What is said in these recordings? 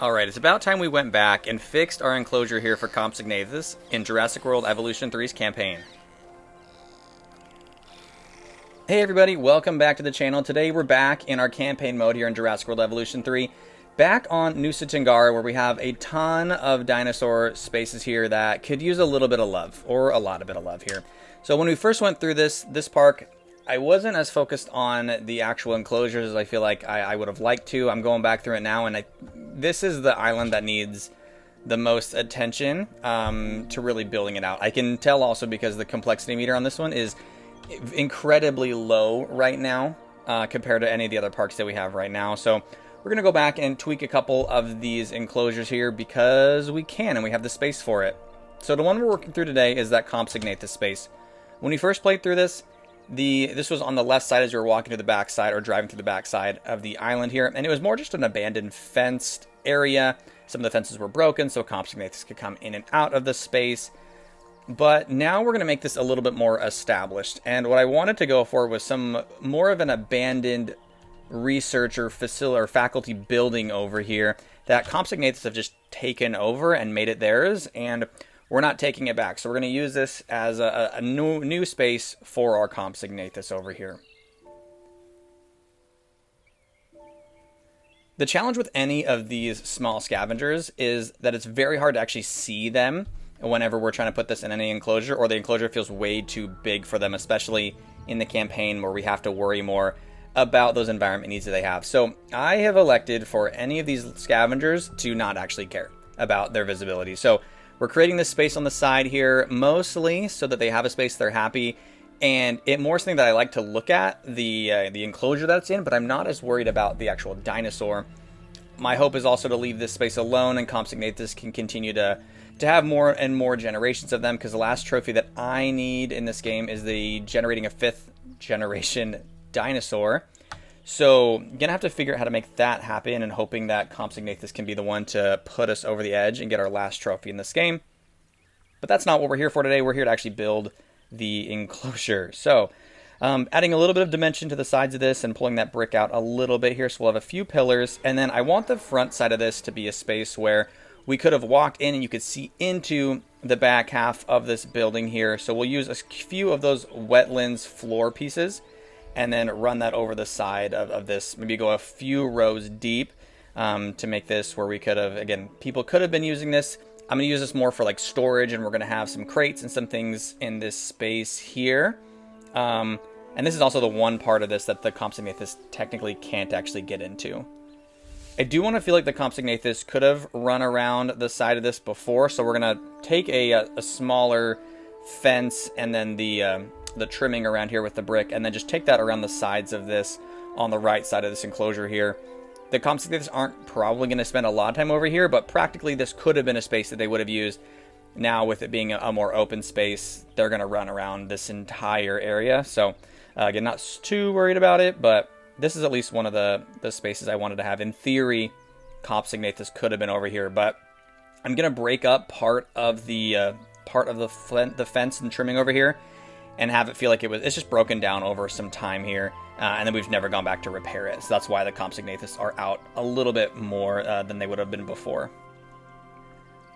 Alright, it's about time we went back and fixed our enclosure here for Compsognathus in Jurassic World Evolution 3's campaign. Hey everybody, welcome back to the channel. Today we're back in our campaign mode here in Jurassic World Evolution 3. Back on Nusa Tenggara, where we have a ton of dinosaur spaces here that could use a little bit of love, or a lot of bit of love here. So when we first went through this park, I wasn't as focused on the actual enclosures as I feel like I would have liked to. I'm going back through it now, and this is the island that needs the most attention to really building it out. I can tell also because the complexity meter on this one is incredibly low right now compared to any of the other parks that we have right now. So we're going to go back and tweak a couple of these enclosures here because we can, and we have the space for it. So the one we're working through today is that Compsognathus space. When we first played through this, this was on the left side as you were walking to the back side or driving through the back side of the island here, and it was more just an abandoned fenced area. Some of the fences were broken, so Compsognathus could come in and out of the space. But now we're going to make this a little bit more established, and what I wanted to go for was some more of an abandoned research or facility or faculty building over here that Compsognathus have just taken over and made it theirs, and we're not taking it back. So we're going to use this as a new space for our Compsognathus over here. The challenge with any of these small scavengers is that it's very hard to actually see them whenever we're trying to put this in any enclosure, or the enclosure feels way too big for them, especially in the campaign where we have to worry more about those environment needs that they have. So I have elected for any of these scavengers to not actually care about their visibility. So we're creating this space on the side here, mostly so that they have a space they're happy, and it more something that I like to look at, the enclosure that's in, but I'm not as worried about the actual dinosaur. My hope is also to leave this space alone, and Compsognathus can continue to have more and more generations of them, because the last trophy that I need in this game is the generating a 5th generation dinosaur. So gonna have to figure out how to make that happen, and hoping that Compsognathus can be the one to put us over the edge and get our last trophy in this game. But that's not what we're here for today. We're here to actually build the enclosure. So adding a little bit of dimension to the sides of this and pulling that brick out a little bit here. So we'll have a few pillars, and then I want the front side of this to be a space where we could have walked in and you could see into the back half of this building here. So we'll use a few of those wetlands floor pieces and then run that over the side of this. Maybe go a few rows deep to make this where we could have, again, people could have been using this. I'm going to use this more for like storage, and we're going to have some crates and some things in this space here. And this is also the one part of this that the Compsognathus technically can't actually get into. I do want to feel like the Compsognathus could have run around the side of this before, so we're going to take a smaller fence and then the trimming around here with the brick, and then just take that around the sides of this on the right side of this enclosure here. The Compsognathus aren't probably going to spend a lot of time over here, but practically this could have been a space that they would have used. Now with it being a more open space, they're going to run around this entire area. So again, not too worried about it, but this is at least one of the spaces I wanted to have. In theory, Compsognathus could have been over here, but I'm going to break up part of the fence and trimming over here, and have it feel like it's just broken down over some time here, and then we've never gone back to repair it. So that's why the Compsognathus are out a little bit more than they would have been before.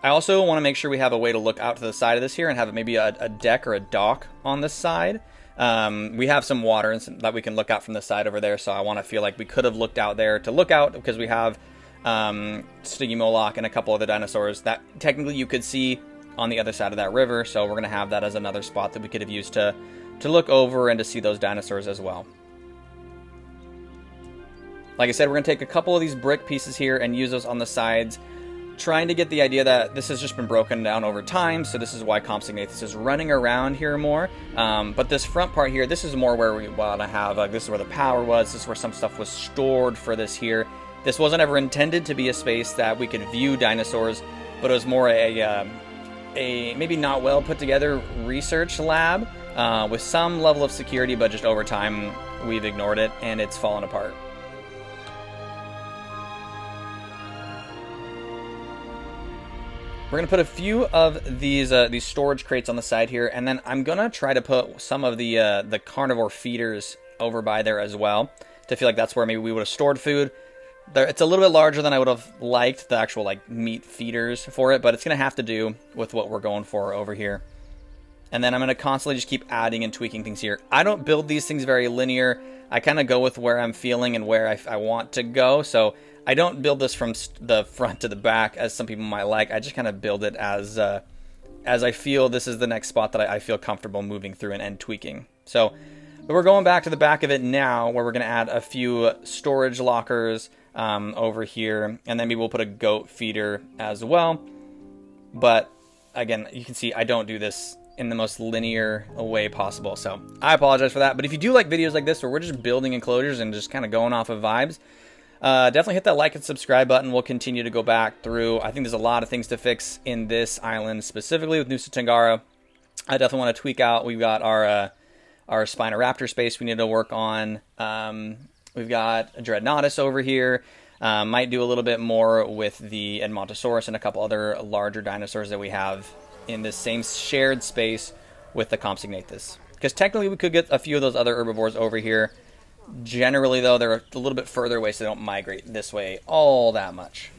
I also want to make sure we have a way to look out to the side of this here and have maybe a deck or a dock on this side. We have some water and that we can look out from the side over there, so I want to feel like we could have looked out there to look out, because we have Stygimoloch and a couple other dinosaurs that technically you could see on the other side of that river. So we're going to have that as another spot that we could have used to look over and to see those dinosaurs as well. Like I said, we're going to take a couple of these brick pieces here and use those on the sides, trying to get the idea that this has just been broken down over time, so this is why Compsognathus is running around here more. But this front part here, this is more where we want to have, this is where the power was, this is where some stuff was stored for this here. This wasn't ever intended to be a space that we could view dinosaurs, but it was more a maybe not well put together research lab with some level of security, but just over time we've ignored it and it's fallen apart. We're going to put a few of these storage crates on the side here, and then I'm going to try to put some of the carnivore feeders over by there as well, to feel like that's where maybe we would have stored food. It's a little bit larger than I would have liked, the actual like meat feeders for it, but it's going to have to do with what we're going for over here. And then I'm going to constantly just keep adding and tweaking things here. I don't build these things very linear. I kind of go with where I'm feeling and where I want to go. So I don't build this from the front to the back as some people might like. I just kind of build it as I feel this is the next spot that I feel comfortable moving through and tweaking. So but we're going back to the back of it now, where we're going to add a few storage lockers over here, and then maybe we'll put a goat feeder as well. But again, you can see I don't do this in the most linear way possible, so I apologize for that. But if you do like videos like this where we're just building enclosures and just kind of going off of vibes, definitely hit that like and subscribe button. We'll continue to go back through. I think there's a lot of things to fix in this island, specifically with Nusa Tenggara. I definitely want to tweak out. We've got our Spinoraptor space we need to work on. We've got a Dreadnoughtus over here. Might do a little bit more with the Edmontosaurus and a couple other larger dinosaurs that we have in this same shared space with the Compsognathus. Because technically we could get a few of those other herbivores over here. Generally, though, they're a little bit further away, so they don't migrate this way all that much.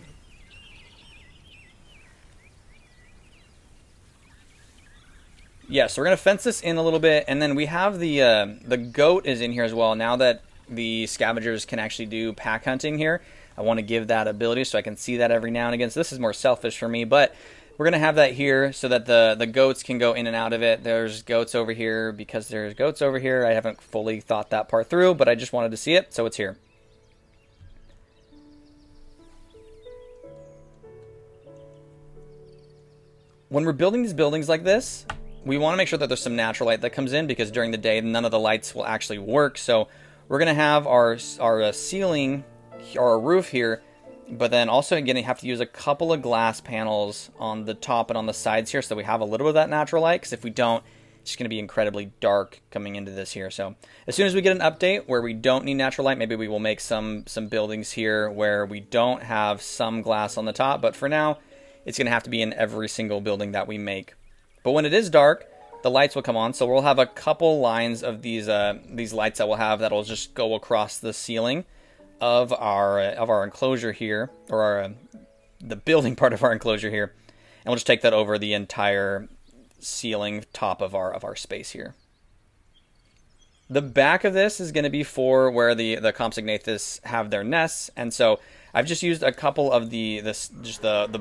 Yeah, so we're going to fence this in a little bit, and then we have the goat is in here as well. Now that the scavengers can actually do pack hunting here, I want to give that ability so I can see that every now and again. So this is more selfish for me, but we're going to have that here so that the goats can go in and out of it. There's goats over here because there's goats over here. I haven't fully thought that part through, but I just wanted to see it, so it's here. When we're building these buildings like this, we want to make sure that there's some natural light that comes in, because during the day, none of the lights will actually work. So we're going to have our ceiling, our roof here, but then also again, you have to use a couple of glass panels on the top and on the sides here so that we have a little bit of that natural light, because if we don't, it's just going to be incredibly dark coming into this here. So as soon as we get an update where we don't need natural light, maybe we will make some buildings here where we don't have some glass on the top, but for now, it's going to have to be in every single building that we make. But when it is dark, the lights will come on, so we'll have a couple lines of these lights that we'll have that'll just go across the ceiling of our enclosure here, or the building part of our enclosure here, and we'll just take that over the entire ceiling top of our space here. The back of this is going to be for where the Compsognathus have their nests, and so I've just used a couple of the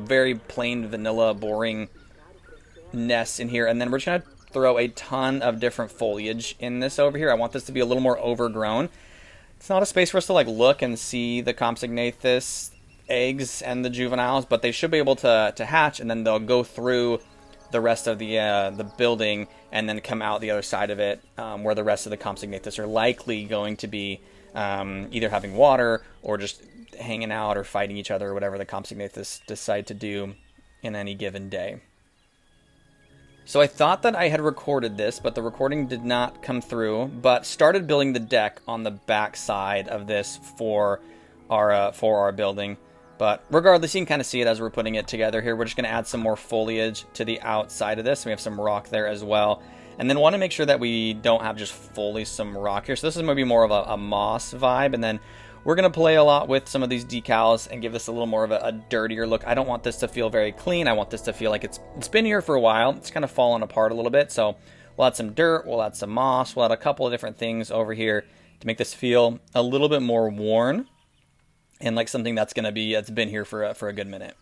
very plain vanilla boring nests in here, and then we're just going to throw a ton of different foliage in this over here. I want this to be a little more overgrown. It's not a space for us to like look and see the Compsognathus eggs and the juveniles, but they should be able to hatch, and then they'll go through the rest of the building and then come out the other side of it, where the rest of the Compsognathus are likely going to be either having water or just hanging out or fighting each other, or whatever the Compsognathus decide to do in any given day. So I thought that I had recorded this, but the recording did not come through, but started building the deck on the back side of this for our building. But regardless, you can kind of see it as we're putting it together here. We're just going to add some more foliage to the outside of this. We have some rock there as well. And then want to make sure that we don't have just fully some rock here. So this is maybe more of a moss vibe. And then we're going to play a lot with some of these decals and give this a little more of a dirtier look. I don't want this to feel very clean. I want this to feel like it's been here for a while. It's kind of fallen apart a little bit. So we'll add some dirt, we'll add some moss, we'll add a couple of different things over here to make this feel a little bit more worn and like something that's been here for a good minute.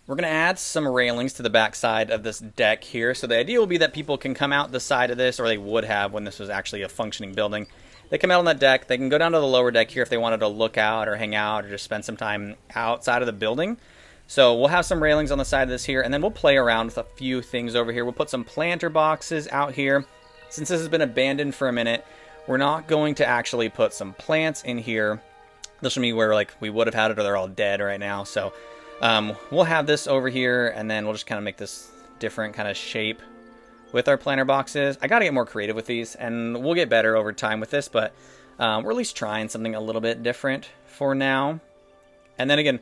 We're going to add some railings to the back side of this deck here. So the idea will be that people can come out the side of this, or they would have when this was actually a functioning building. They come out on that deck. They can go down to the lower deck here if they wanted to look out or hang out or just spend some time outside of the building. So we'll have some railings on the side of this here, and then we'll play around with a few things over here. We'll put some planter boxes out here. Since this has been abandoned for a minute, we're not going to actually put some plants in here. This will be where like we would have had it, or they're all dead right now. So we'll have this over here, and then we'll just kind of make this different kind of shape with our planter boxes. I got to get more creative with these, and we'll get better over time with this, but we're at least trying something a little bit different for now. And then again,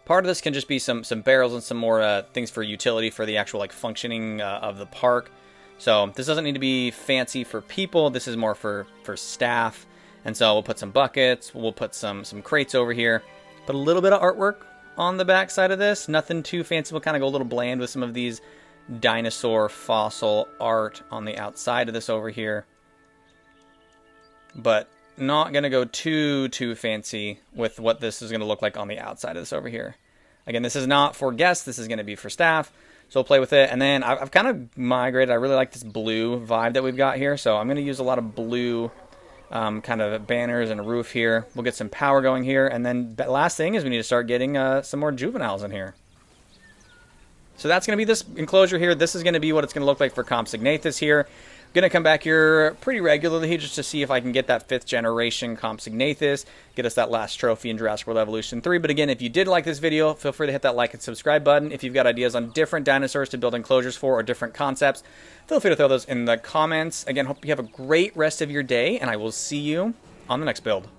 part of this can just be some barrels and some more things for utility for the actual like functioning of the park. So this doesn't need to be fancy for people. This is more for staff And so we'll put some buckets, we'll put some crates over here, put a little bit of artwork on the back side of this. Nothing too fancy. We'll kind of go a little bland with some of these dinosaur fossil art on the outside of this over here. But not going to go too fancy with what this is going to look like on the outside of this over here. Again, this is not for guests. This is going to be for staff. So we'll play with it. And then I've kind of migrated. I really like this blue vibe that we've got here. So I'm going to use a lot of blue kind of banners and a roof here. We'll get some power going here. And then the last thing is we need to start getting some more juveniles in here. So that's going to be this enclosure here. This is going to be what it's going to look like for Compsognathus here. I'm going to come back here pretty regularly just to see if I can get that 5th generation Compsognathus, get us that last trophy in Jurassic World Evolution 3. But again, if you did like this video, feel free to hit that like and subscribe button. If you've got ideas on different dinosaurs to build enclosures for or different concepts, feel free to throw those in the comments. Again, hope you have a great rest of your day, and I will see you on the next build.